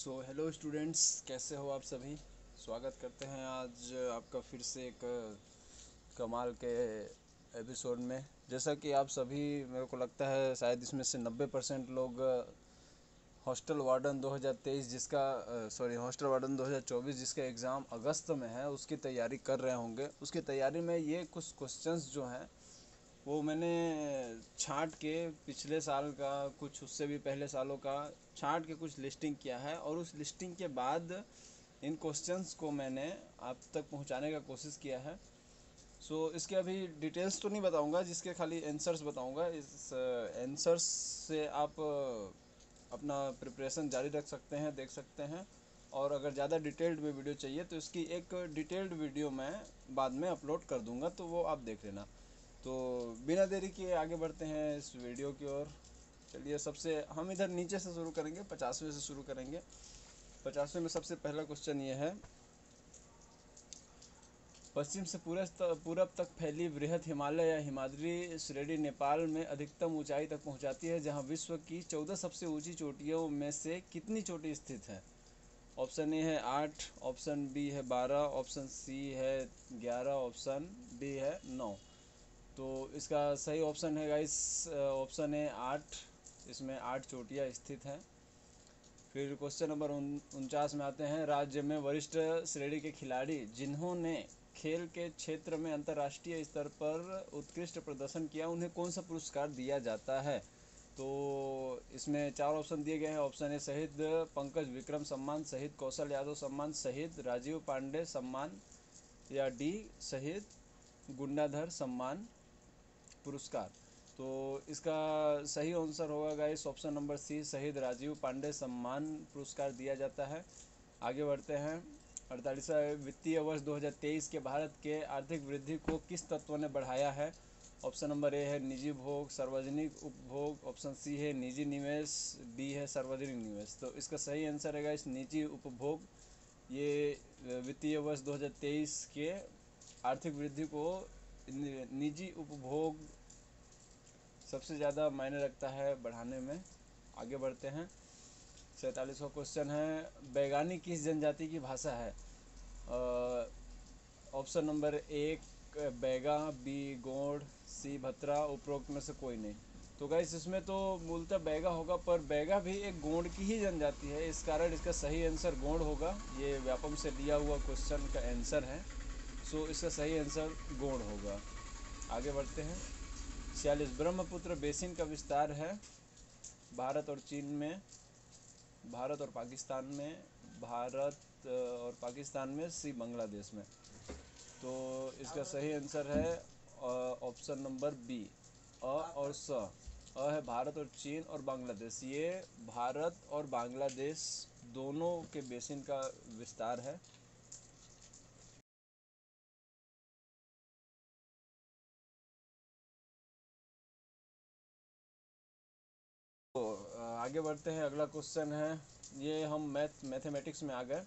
Hello students, कैसे हो आप सभी। स्वागत करते हैं आज आपका फिर से एक कमाल के एपिसोड में। जैसा कि आप सभी, मेरे को लगता है शायद इसमें से 90% लोग हॉस्टल वार्डन 2023 हॉस्टल वार्डन 2024 जिसका एग्ज़ाम अगस्त में है उसकी तैयारी कर रहे होंगे। उसकी तैयारी में ये कुछ क्वेश्चंस जो हैं वो मैंने छांट के पिछले साल का, कुछ उससे भी पहले सालों का छांट के कुछ लिस्टिंग किया है, और उस लिस्टिंग के बाद इन क्वेश्चंस को मैंने आप तक पहुंचाने का कोशिश किया है। इसके अभी डिटेल्स तो नहीं बताऊंगा, जिसके खाली आंसर्स बताऊंगा। इस आंसर्स से आप अपना प्रिपरेशन जारी रख सकते हैं, देख सकते हैं। और अगर ज़्यादा डिटेल्ड में वीडियो चाहिए तो इसकी एक डिटेल्ड वीडियो मैं बाद में अपलोड कर दूंगा, तो वो आप देख लेना। तो बिना देरी किए आगे बढ़ते हैं इस वीडियो की ओर। चलिए, सबसे हम इधर नीचे से शुरू करेंगे, 50वें से शुरू करेंगे। 50वें में सबसे पहला क्वेश्चन ये है, पश्चिम से पूरब तक फैली बृहद हिमालय या हिमाद्री श्रेणी नेपाल में अधिकतम ऊंचाई तक पहुंचाती है, जहां विश्व की 14 सबसे ऊंची चोटियों में से कितनी चोटी स्थित है। ऑप्शन ए है 8, ऑप्शन बी है 12, ऑप्शन सी है 11, ऑप्शन डी है 9। तो इसका सही ऑप्शन है गाइस, ऑप्शन है 8। इसमें 8 चोटियाँ स्थित हैं। फिर क्वेश्चन नंबर 49 में आते हैं, राज्य में वरिष्ठ श्रेणी के खिलाड़ी जिन्होंने खेल के क्षेत्र में अंतर्राष्ट्रीय स्तर पर उत्कृष्ट प्रदर्शन किया, उन्हें कौन सा पुरस्कार दिया जाता है। तो इसमें 4 ऑप्शन दिए गए हैं। ऑप्शन ए शहीद पंकज विक्रम सम्मान, शहीद कौशल यादव सम्मान, शहीद राजीव पांडे सम्मान, या डी शहीद गुंडाधर सम्मान पुरस्कार। तो इसका सही आंसर होगा गाइस ऑप्शन नंबर सी, शहीद राजीव पांडे सम्मान पुरस्कार दिया जाता है। आगे बढ़ते हैं। 48वां वित्तीय वर्ष 2023 के भारत के आर्थिक वृद्धि को किस तत्व ने बढ़ाया है। ऑप्शन नंबर ए है निजी भोग, सार्वजनिक उपभोग, ऑप्शन सी है निजी निवेश, डी है सार्वजनिक निवेश। तो इसका सही आंसर है गाइस निजी उपभोग। ये वित्तीय वर्ष 2023 के आर्थिक वृद्धि को निजी उपभोग सबसे ज़्यादा मायने रखता है बढ़ाने में। आगे बढ़ते हैं। 47वां क्वेश्चन है, बैगानी किस जनजाति की भाषा है। Option number 1 Baiga, B Gond, C Bhatra, उपरोक्त में से कोई नहीं। तो गाइस इसमें तो मूलतः बैगा होगा, पर बैगा भी एक गोंड की ही जनजाति है, इस कारण इसका सही आंसर गोंड होगा। ये व्यापम से दिया हुआ क्वेश्चन का आंसर है। इसका सही आंसर गोंड होगा। आगे बढ़ते हैं। 46 ब्रह्मपुत्र बेसिन का विस्तार है भारत और चीन में, भारत और पाकिस्तान में, भारत और पाकिस्तान में, सी बांग्लादेश में। तो इसका सही आंसर है ऑप्शन नंबर बी, अ और स। अ है भारत और चीन और बांग्लादेश। ये भारत और बांग्लादेश दोनों के बेसिन का विस्तार है। तो आगे बढ़ते हैं। अगला क्वेश्चन है, ये हम मैथमेटिक्स में आ गए।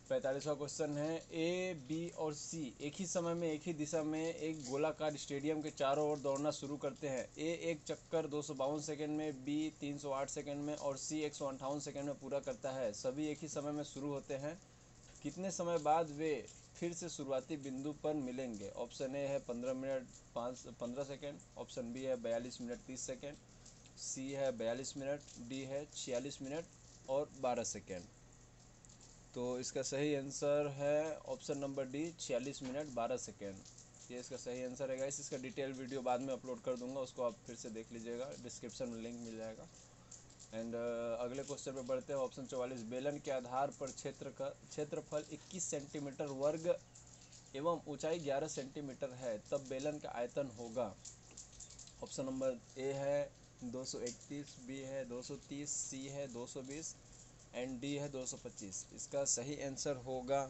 45वां क्वेश्चन है, ए, बी और सी एक ही समय में एक ही दिशा में एक गोलाकार स्टेडियम के चारों ओर दौड़ना शुरू करते हैं। ए एक चक्कर 252 सेकंड में, बी 308 सेकंड में और सी 158 सेकंड में पूरा करता है। सभी एक ही समय में शुरू होते हैं। कितने समय बाद वे फिर से शुरुआती बिंदु पर मिलेंगे। ऑप्शन ए है 15 मिनट 15 सेकेंड, ऑप्शन बी है 42 मिनट 30 सेकेंड, सी है 42 मिनट, डी है 46 मिनट और 12 सेकेंड। तो इसका सही आंसर है option number D, 46 minute 12 second. ये इसका सही आंसर है गाइस। इसका डिटेल वीडियो बाद में अपलोड कर दूंगा, उसको आप फिर से देख लीजिएगा, डिस्क्रिप्शन में लिंक मिल जाएगा। एंड अगले क्वेश्चन पे बढ़ते हैं। ऑप्शन 44, बेलन के आधार पर क्षेत्रफल 21 सेंटीमीटर वर्ग एवं ऊंचाई 11 सेंटीमीटर है, तब बेलन का आयतन होगा। ऑप्शन नंबर ए है 231, बी है 230, सी है 220 एंड डी है 225। इसका सही आंसर होगा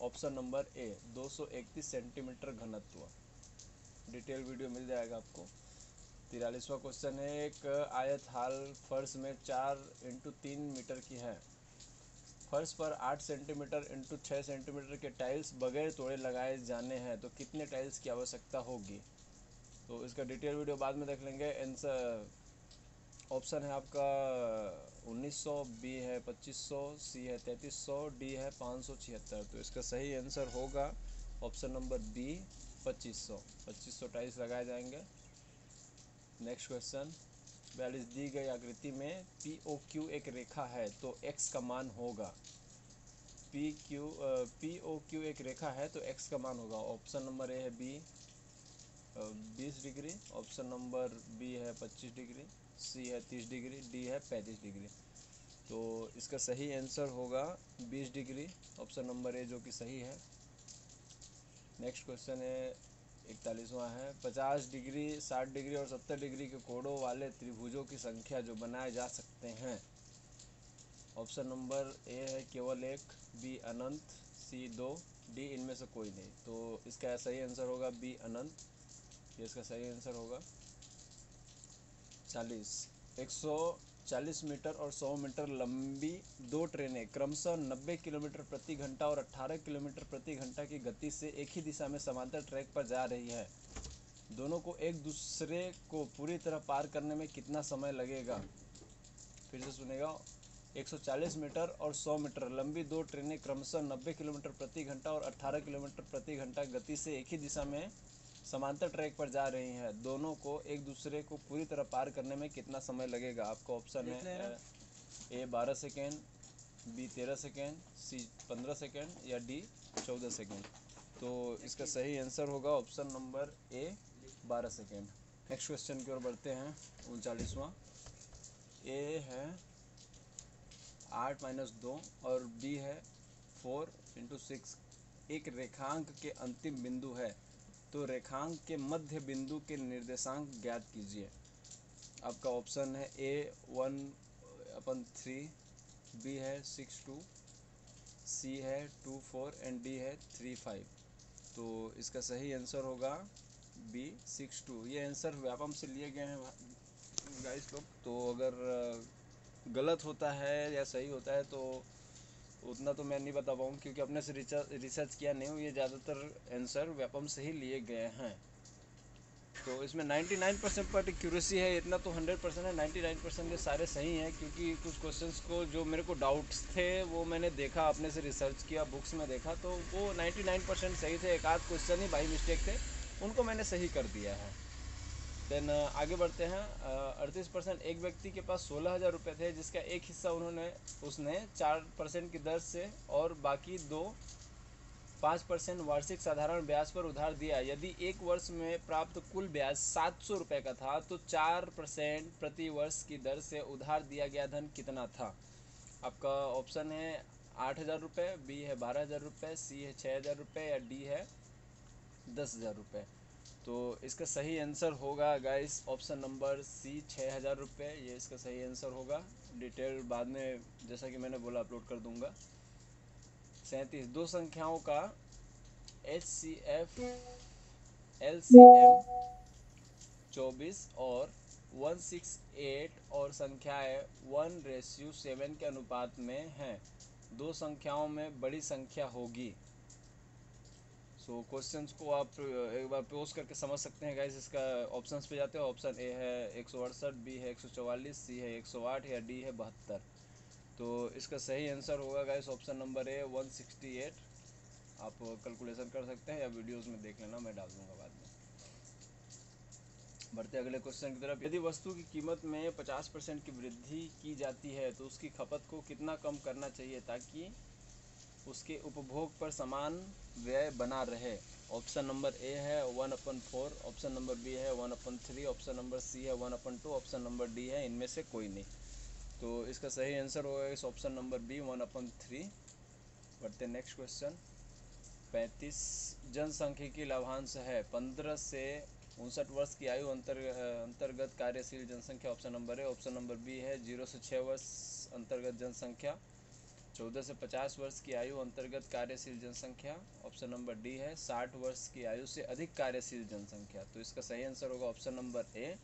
ऑप्शन नंबर ए, 231 सेंटीमीटर घनत्व। डिटेल वीडियो मिल जाएगा आपको। 43वां क्वेश्चन है, एक आयत हाल फर्श में 4x3 मीटर की है। फर्श पर 8 सेंटीमीटर इंटू 6 सेंटीमीटर के टाइल्स बगैर तोड़े लगाए जाने हैं, तो कितने टाइल्स की आवश्यकता होगी। तो इसका डिटेल वीडियो बाद में देख लेंगे। आंसर ऑप्शन है आपका 1900, बी है 2500, सी है 3300, डी है 576। तो इसका सही आंसर होगा ऑप्शन नंबर बी 2500। 2500 टाइल्स लगाए जाएंगे। नेक्स्ट क्वेश्चन 42, दी गई आकृति में पी ओ क्यू एक रेखा है तो एक्स का मान होगा। पी ओ क्यू एक रेखा है तो एक्स का मान होगा। ऑप्शन नंबर ए है B 20 degree, option number B है 25 डिग्री, सी है 30 डिग्री, डी है 35 डिग्री। तो इसका सही आंसर होगा 20 डिग्री, ऑप्शन नंबर ए जो कि सही है। नेक्स्ट क्वेश्चन है 41वां है 50 डिग्री, 60 डिग्री और 70 डिग्री के कोणों वाले त्रिभुजों की संख्या जो बनाए जा सकते हैं। ऑप्शन नंबर ए है केवल एक, बी अनंत, सी 2, डी इनमें से कोई नहीं। तो इसका सही आंसर होगा बी अनंत, ये इसका सही आंसर होगा। 40, 140 मीटर और 100 मीटर लंबी दो ट्रेनें क्रमशः 90 किलोमीटर प्रति घंटा और 18 किलोमीटर प्रति घंटा की गति से एक ही दिशा में समांतर ट्रैक पर जा रही है। दोनों को एक दूसरे को पूरी तरह पार करने में कितना समय लगेगा? फिर से सुनेगा। 140 मीटर और 100 मीटर लंबी दो ट्रेनें क्रमशः 90 किलोमीटर प्रति घंटा और 18 किलोमीटर प्रति घंटा गति से एक ही दिशा में समांतर ट्रैक पर जा रही हैं। दोनों को एक दूसरे को पूरी तरह पार करने में कितना समय लगेगा? आपका ऑप्शन है ए 12 सेकेंड, बी 13 सेकेंड, सी 15 सेकेंड या डी 14 सेकेंड। तो इसका सही आंसर होगा ऑप्शन नंबर ए 12 सेकेंड। नेक्स्ट क्वेश्चन की ओर बढ़ते हैं। 39वां ए है 8 - 2 और बी है 4 × 6 एक रेखांक के अंतिम बिंदु है तो रेखांक के मध्य बिंदु के निर्देशांक ज्ञात कीजिए। आपका ऑप्शन है ए 1/3, बी है 6/2, सी है 2/4 एंड डी है 3/5। तो इसका सही आंसर होगा बी 6/2। ये आंसर व्यापम से लिए गए हैं गाइस लोग। तो अगर गलत होता है या सही होता है तो उतना तो मैं नहीं बता पाऊँ क्योंकि अपने से रिसर्च किया नहीं हूँ। ये ज़्यादातर आंसर व्यापम से ही लिए गए हैं। तो इसमें 99% पर एक्यूरेसी है, इतना तो 100% है। 99% ये सारे सही हैं क्योंकि कुछ क्वेश्चंस को जो मेरे को डाउट्स थे वो मैंने देखा, अपने से रिसर्च किया, बुक्स में देखा, तो वो 99% सही थे। एक आध क्वेश्चन ही बाई मिस्टेक थे, उनको मैंने सही कर दिया है। देन आगे बढ़ते हैं। 38%, एक व्यक्ति के पास 16,000 रुपये थे जिसका एक हिस्सा उसने 4% की दर से और बाकी 5% वार्षिक साधारण ब्याज पर उधार दिया। यदि एक वर्ष में प्राप्त कुल ब्याज 700 रुपये का था तो 4% प्रति वर्ष की दर से उधार दिया गया धन कितना था? आपका ऑप्शन है 8,000 रुपये, बी है 12,000 रुपये, सी है 6,000 रुपये या डी है 10,000 रुपये। तो इसका सही आंसर होगा गाइस ऑप्शन नंबर सी 6,000 रुपये। ये इसका सही आंसर होगा। डिटेल बाद में जैसा कि मैंने बोला अपलोड कर दूंगा। 37, दो संख्याओं का HCF LCM 24 और 168 और संख्याएं 1:7 के अनुपात में हैं। दो संख्याओं में बड़ी संख्या होगी। सो क्वेश्चंस को आप एक बार पोस्ट करके समझ सकते हैं गाइस। इसका ऑप्शंस पे जाते हैं। ऑप्शन ए है 168, बी है 144, सी है 108 या डी है 72। तो इसका सही आंसर होगा गाइस ऑप्शन नंबर ए 168। आप कैलकुलेशन कर सकते हैं या वीडियोस में देख लेना, मैं डाल दूंगा बाद में। बढ़ते अगले क्वेश्चन की तरफ। यदि वस्तु की कीमत में 50% की वृद्धि की जाती है तो उसकी खपत को कितना कम करना चाहिए ताकि उसके उपभोग पर समान व्यय बना रहे? ऑप्शन नंबर ए है 1/4, ऑप्शन नंबर बी है 1/3, ऑप्शन नंबर सी है 1/2, ऑप्शन नंबर डी है इनमें से कोई नहीं। तो इसका सही आंसर होगा इस ऑप्शन नंबर बी 1/3। बढ़ते नेक्स्ट क्वेश्चन। 35, जनसांख्यिकी लाभांश है 15 से 59 वर्ष की आयु अंतर्गत कार्यशील जनसंख्या। Option number A, option number B है 0 से 6 वर्ष अंतर्गत जनसंख्या। 14 से 50 वर्ष की आयु अंतर्गत कार्यशील जनसंख्या। ऑप्शन नंबर डी है 60 वर्ष की आयु से अधिक कार्यशील जनसंख्या। तो इसका सही आंसर होगा ऑप्शन नंबर ए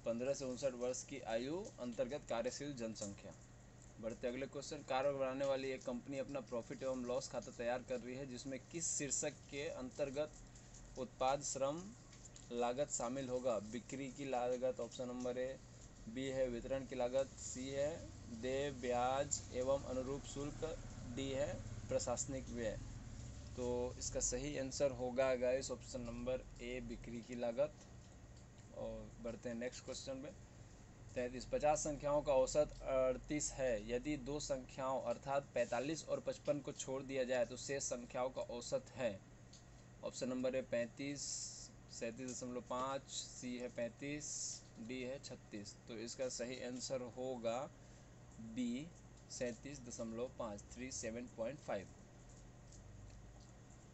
15 से 59 वर्ष की आयु अंतर्गत कार्यशील जनसंख्या। बढ़ते अगले क्वेश्चन। कार बनाने वाली एक कंपनी अपना प्रॉफिट एवं लॉस खाता तैयार कर रही है जिसमें किस शीर्षक के अंतर्गत उत्पाद श्रम लागत शामिल होगा? बिक्री की लागत ऑप्शन नंबर ए, बी है वितरण की लागत, सी है देय ब्याज एवं अनुरूप शुल्क, डी है प्रशासनिक व्यय। तो इसका सही आंसर होगा गाइस ऑप्शन नंबर ए, बिक्री की लागत। और बढ़ते हैं नेक्स्ट क्वेश्चन पे। 33, 50 संख्याओं का औसत 38 है। यदि दो संख्याओं अर्थात 45 और 55 को छोड़ दिया जाए तो शेष संख्याओं का औसत है। ऑप्शन नंबर ए 35, 37.5, सी है 35, डी है 36। तो इसका सही आंसर होगा बी 37.5, 37.5।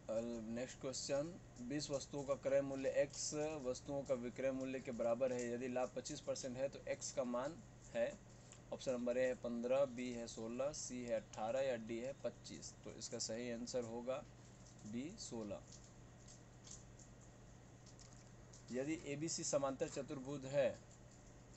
नेक्स्ट क्वेश्चन, 20 वस्तुओं का क्रय मूल्य x वस्तुओं का विक्रय मूल्य के बराबर है। यदि लाभ 25% है तो x का मान है। ऑप्शन नंबर ए है 15, बी है 16, सी है 18 या डी है 25। तो इसका सही आंसर होगा बी 16। यदि ABC समांतर चतुर्भुज है,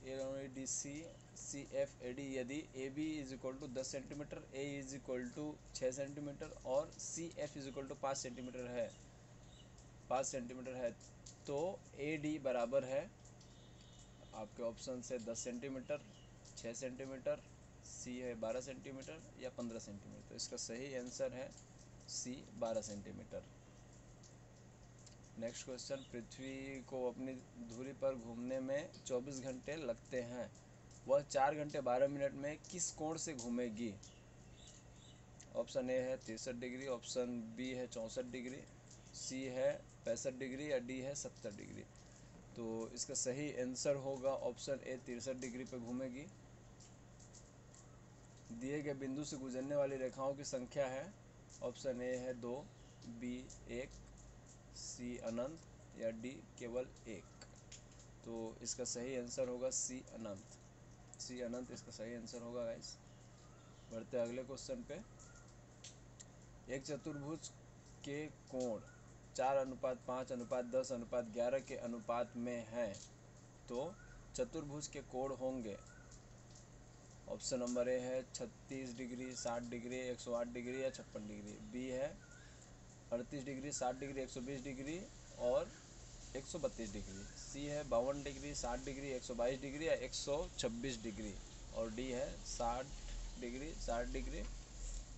ADC CFAD, यदि AB is equal to 10 centimetre, A is equal to 6 centimetre और CF is equal to 5 centimetre है, 5 सेंटीमीटर है, तो AD बराबर है आपके ऑप्शन से 10 सेंटीमीटर, 6 सेंटीमीटर, C है 12 सेंटीमीटर या 15 सेंटीमीटर। तो इसका सही आंसर है C 12 सेंटीमीटर। नेक्स्ट क्वेश्चन, पृथ्वी को अपनी धुरी पर घूमने में 24 घंटे लगते हैं, वह 4 घंटे 12 मिनट में किस कोण से घूमेगी। ऑप्शन ए है 63 डिग्री, ऑप्शन बी है 64 डिग्री, सी है 65 डिग्री या डी है 70 डिग्री। तो इसका सही आंसर होगा ऑप्शन ए 63 डिग्री पर घूमेगी। दिए गए बिंदु से गुजरने वाली रेखाओं की संख्या है। ऑप्शन ए है 2, बी 1, सी अनंत या डी केवल 1। तो इसका सही आंसर होगा सी अनंत। सी अनंत इसका सही आंसर होगा गाइस। बढ़ते अगले क्वेश्चन पे। एक चतुर्भुज के कोण 4:5:10:11 के अनुपात में है, तो चतुर्भुज के कोण होंगे। ऑप्शन नंबर ए है 36 डिग्री, 60 डिग्री, 108 डिग्री या 56 डिग्री, बी है 38 डिग्री, 60 डिग्री, 120 डिग्री और 132 डिग्री, सी है 52 डिग्री, 60 डिग्री, 122 डिग्री या 126 डिग्री और डी है 60 degree, 60 degree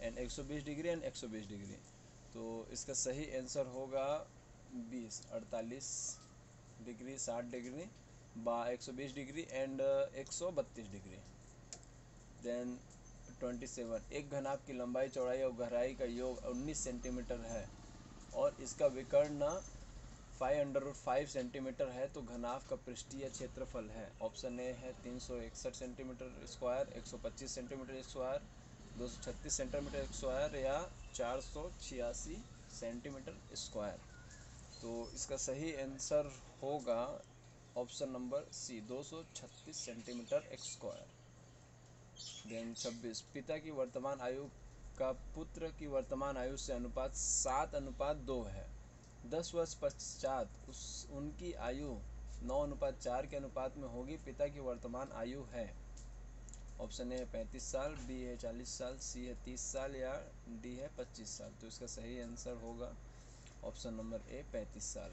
and 120 degree and 120 degree. तो इसका सही आंसर होगा 20, 48 degree, 60 degree, 120 degree and 132 degree. Then 27, एक घनाभ की लंबाई, चौड़ाई और गहराई का योग 19 सेंटीमीटर है और इसका विकर्ण 5/5 सेंटीमीटर है, तो घनाभ का पृष्ठीय क्षेत्रफल है। ऑप्शन ए है 361 centimetre square, 125 centimetre square, 236 centimetre square या 486 सेंटीमीटर स्क्वायर। तो इसका सही आंसर होगा option number C 236 centimetre square. Then 26, पिता की वर्तमान आयु का पुत्र की वर्तमान आयु से अनुपात 7:2 है। 10 वर्ष पश्चात उनकी आयु 9:4 के अनुपात में होगी। पिता की वर्तमान आयु है। ऑप्शन ए है 35 साल, बी है 40 साल, सी है 30 साल या डी है 25 साल। तो इसका सही आंसर होगा ऑप्शन नंबर ए 35 साल।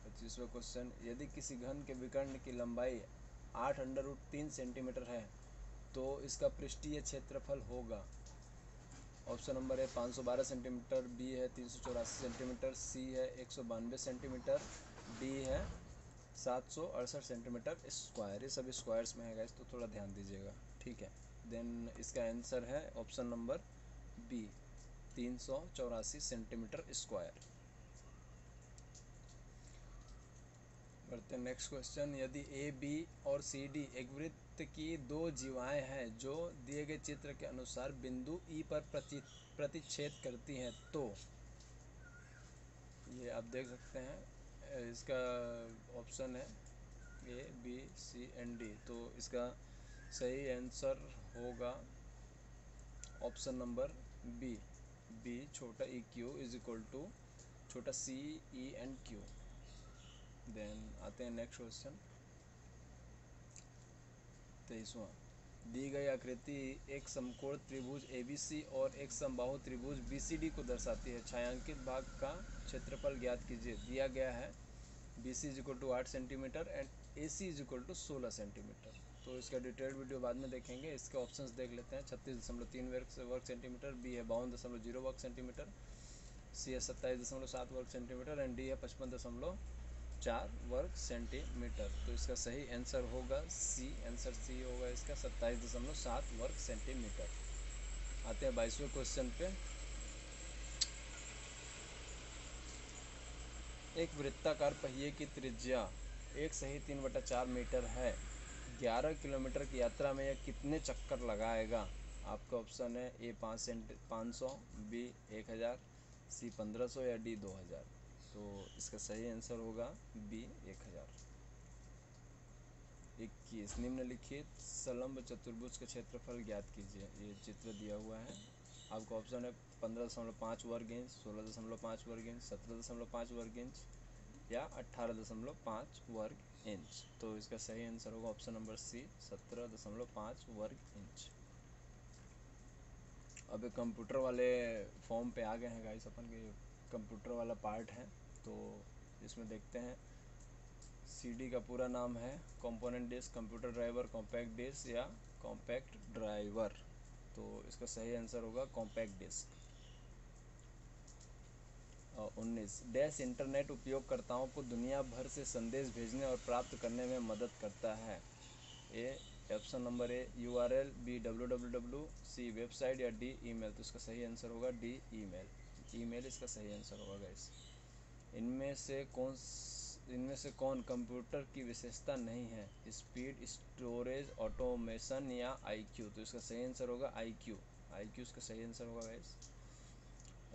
25वां क्वेश्चन, यदि किसी घन के विकर्ण की लंबाई 8√3 सेंटीमीटर है तो इसका पृष्ठीय क्षेत्रफल होगा। Option number A 512 centimetre, B है 384 सेंटीमीटर, सी है 192 सेंटीमीटर, डी है 768 सेंटीमीटर स्क्वायर। ये सभी स्क्वायर्स में है गाइस, तो थोड़ा ध्यान दीजिएगा, ठीक है। देन इसका आंसर है option number B 384 centimetre square. बढ़ते हैं नेक्स्ट क्वेश्चन, यदि ए बी और सी डी एक वृत्त की दो जीवाएं हैं जो दिए गए चित्र के अनुसार बिंदु ई पर प्रतिच्छेद करती हैं, तो ये आप देख सकते हैं इसका ऑप्शन है A B C and D. तो इसका सही आंसर होगा ऑप्शन नंबर बी, बी छोटा E Q is equal to छोटा C E and Q. Then आते हैं नेक्स्ट क्वेश्चन 23वां, दी गई आकृति एक समकोण त्रिभुज ABC और एक समबाहु त्रिभुज BCD को दर्शाती है। छायांकित भाग का क्षेत्रफल ज्ञात कीजिए। दिया गया है BC = 8 centimetre and AC = 16 centimetre. तो इसका डिटेल्ड वीडियो बाद में देखेंगे। इसके ऑप्शंस देख लेते हैं। 36.3 वर्ग सेंटीमीटर, बी है 52.0 वर्ग सेंटीमीटर, सी है 27.7 वर्ग सेंटीमीटर एंड डी है 55.4 वर्ग सेंटीमीटर। तो इसका सही आंसर होगा सी, आंसर सी होगा इसका 27.7 वर्ग सेंटीमीटर। आते हैं 22वें क्वेश्चन पे। एक वृत्ताकार पहिए की त्रिज्या 1 = 3/4 मीटर है। 11 किलोमीटर की यात्रा में यह कितने चक्कर लगाएगा? आपका ऑप्शन है ए 500, बी 1000, सी 1500 या डी 2000। तो इसका सही आंसर होगा बी 1000। 21 निम्नलिखित संलंब चतुर्भुज का क्षेत्रफल ज्ञात कीजिए। ये चित्र दिया हुआ है। आपका ऑप्शन है 15.5 वर्ग इंच, 16.5 वर्ग इंच, 17.5 वर्ग इंच या 18.5 वर्ग इंच। तो इसका सही आंसर होगा ऑप्शन नंबर सी, 17.5 वर्ग इंच। अब कंप्यूटर वाले फॉर्म पे आ गए हैं गाइस, अपन के कंप्यूटर वाला पार्ट है। तो इसमें देखते हैं। सीडी का पूरा नाम है component disc, computer driver, compact disc या कॉम्पैक्ट ड्राइवर। तो इसका सही आंसर होगा कॉम्पैक्ट डिस्क। 19 डैश इंटरनेट उपयोगकर्ताओं को दुनिया भर से संदेश भेजने और प्राप्त करने में मदद करता है। A option number A URL, B www, C website या डी ईमेल। तो इसका सही आंसर होगा डी ईमेल। ईमेल इसका सही आंसर होगा गाइस। इनमें से कौन कंप्यूटर की विशेषता नहीं है? स्पीड, स्टोरेज, ऑटोमेशन या IQ। तो इसका सही आंसर होगा IQ। IQ इसका सही आंसर होगा गाइस।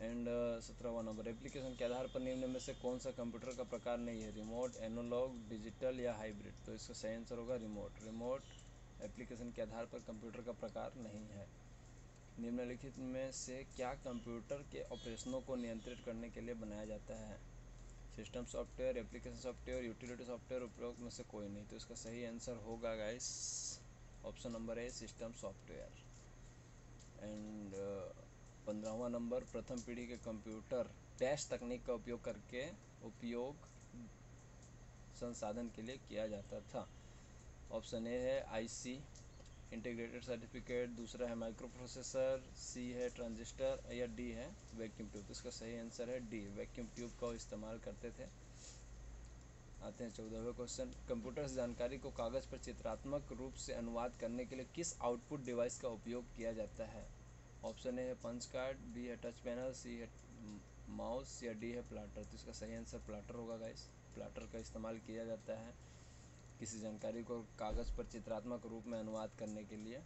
एंड 17वां नंबर, एप्लीकेशन के आधार पर निम्न में से कौन सा कंप्यूटर का प्रकार नहीं है? रिमोट, एनालॉग, डिजिटल या हाइब्रिड। तो इसका सही आंसर होगा रिमोट। रिमोट एप्लीकेशन के आधार पर कंप्यूटर का प्रकार नहीं है। निम्नलिखित में से क्या कंप्यूटर के ऑपरेशनों को नियंत्रित करने के लिए बनाया जाता है? System software, application software, utility software, उपरोक्त में से कोई नहीं। तो इसका सही आंसर होगा guys option number A, system software. And 15वां नंबर, प्रथम पीढ़ी के कंप्यूटर डैश तकनीक का उपयोग करके उपयोग संसाधन के लिए किया जाता था। ऑप्शन ए है IC इंटीग्रेटेड सर्टिफिकेट, दूसरा है माइक्रो प्रोसेसर, सी है ट्रांजिस्टर या डी है वैक्यूम ट्यूब। तो इसका सही आंसर है डी, वैक्यूम ट्यूब का इस्तेमाल करते थे। आते हैं 14वें क्वेश्चन। कंप्यूटर से जानकारी को कागज़ पर चित्रात्मक रूप से अनुवाद करने के लिए किस आउटपुट डिवाइस का उपयोग किया जाता है? ऑप्शन ए है पंच कार्ड, बी है टच पैनल, सी है माउस या डी है प्लाटर। तो इसका सही आंसर प्लाटर होगा गाइस। प्लाटर का इस्तेमाल किया जाता है किसी जानकारी को कागज़ पर चित्रात्मक रूप में अनुवाद करने के लिए।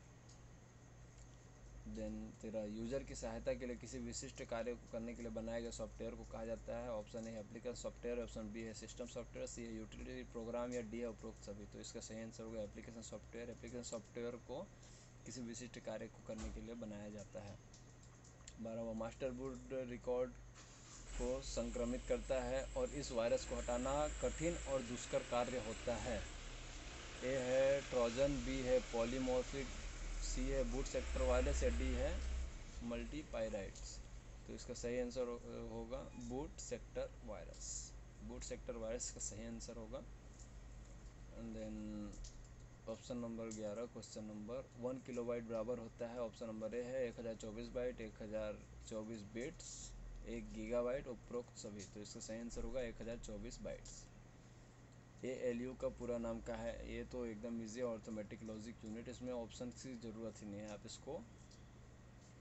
देन तेरा यूज़र की सहायता के लिए किसी विशिष्ट कार्य को करने के लिए बनाए गए सॉफ्टवेयर को कहा जाता है। ऑप्शन ए है एप्लीकेशन सॉफ्टवेयर, ऑप्शन बी है सिस्टम सॉफ्टवेयर, सी है यूटिलिटी प्रोग्राम या डी है उपरोक्त सभी। तो इसका सही आंसर होगा एप्लीकेशन सॉफ्टवेयर। एप्लीकेशन सॉफ्टवेयर को किसी विशिष्ट कार्य को करने के लिए बनाया जाता है। 12वां, मास्टर बूट रिकॉर्ड को संक्रमित करता है और इस वायरस को हटाना कठिन और दुष्कर कार्य होता है। ए है ट्रोजन, बी है पॉलीमॉर्फिक, सी है बूट सेक्टर वायरस या डी है मल्टीपायराइट्स। तो इसका सही आंसर होगा boot sector virus. Boot sector virus का सही आंसर होगा। And then option number 11 question number 1 kilobyte बराबर होता है। ऑप्शन नंबर ए है 1024 बाइट, 1024 बिट्स, 1 गीगाबाइट, उपरोक्त सभी। तो इसका सही आंसर होगा 1024 बाइट्स। ALU का पूरा नाम क्या है? ये तो एकदम इजी, ऑर्थोमेटिक लॉजिक यूनिट। इसमें ऑप्शन की ज़रूरत ही नहीं है, आप इसको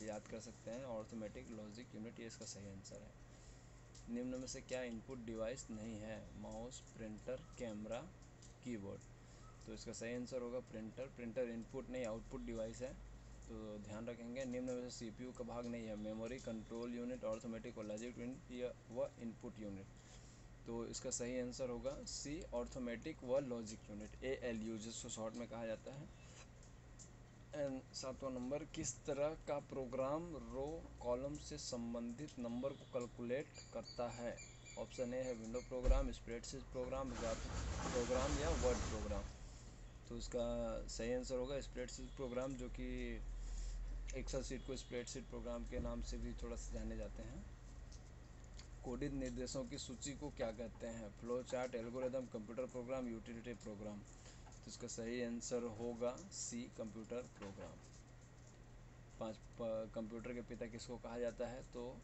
याद कर सकते हैं। ऑर्थोमेटिक लॉजिक यूनिट, ये इसका सही आंसर है। निम्न में से क्या इनपुट डिवाइस नहीं है? Mouse, printer, camera, keyboard. तो इसका सही आंसर होगा प्रिंटर। प्रिंटर इनपुट नहीं आउटपुट डिवाइस है, तो ध्यान रखेंगे। निम्न में से CPU का भाग नहीं है? मेमोरी, कंट्रोल यूनिट, ऑर्थोमेटिक और लॉजिक यूनिट या व इनपुट यूनिट। तो इसका सही आंसर होगा सी, ऑर्थोमेटिक व लॉजिक यूनिट, ALU जिसको शॉर्ट में कहा जाता है। एंड 7वां नंबर, किस तरह का प्रोग्राम रो कॉलम से संबंधित नंबर को कैलकुलेट करता है? ऑप्शन ए है window program, spreadsheet program, graphic program या वर्ड प्रोग्राम। तो इसका सही आंसर होगा स्प्रेडशीट प्रोग्राम, जो कि एक्सेल शीट को स्प्रेडशीट प्रोग्राम के नाम से भी थोड़ा सा जाने जाते हैं। कोडित निर्देशों की सूची को क्या कहते हैं? Flow chart, algorithm, computer program, utility programme. तो इसका सही आंसर होगा सी, कंप्यूटर प्रोग्राम। कंप्यूटर के पिता किसको कहा जाता है? तो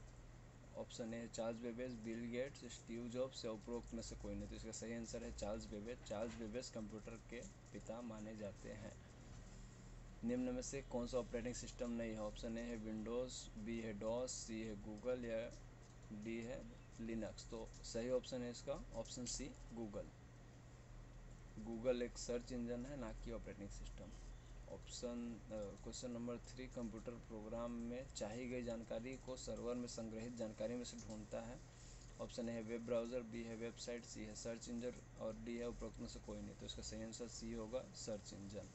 option A Charles Babbage, Bill Gates, Steve jobs या उपरोक्त में से कोई नहीं। तो इसका सही आंसर है Charles Babbage. Charles Babbage computer के पिता माने जाते हैं। निम्न में से कौन सा ऑपरेटिंग सिस्टम नहीं है? ऑप्शन ए है विंडोज़, बी है डॉस, सी है गूगल या डी है लिनक्स। तो सही ऑप्शन है इसका ऑप्शन सी, गूगल। गूगल एक सर्च इंजन है, ना कि operating system. Question number 3, computer program में चाही गई जानकारी को सर्वर में संग्रहित जानकारी में से ढूंढता है। ऑप्शन ए है वेब ब्राउज़र, बी है वेबसाइट, सी है सर्च इंजन और डी है उपरोक्त में से कोई नहीं। तो इसका सही आंसर सी होगा, सर्च इंजन।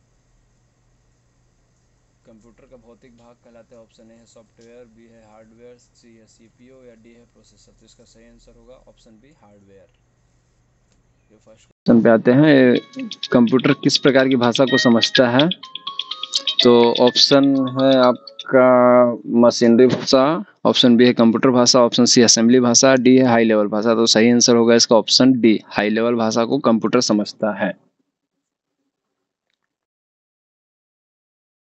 कंप्यूटर का भौतिक भाग कहलाता है। ऑप्शन ए है सॉफ्टवेयर, बी है हार्डवेयर, सी है सीपीयू या डी है प्रोसेसर। तो इसका सही आंसर होगा ऑप्शन बी, हार्डवेयर। ये फर्स्ट क्वेश्चन पे आते हैं, कंप्यूटर किस प्रकार की भाषा को समझता है? तो ऑप्शन है आपका मशीनरी भाषा, ऑप्शन बी है कंप्यूटर भाषा, ऑप्शन सी असेंबली भाषा, डी है हाई लेवल भाषा। तो सही आंसर होगा इसका ऑप्शन डी, हाई लेवल भाषा को कंप्यूटर समझता है।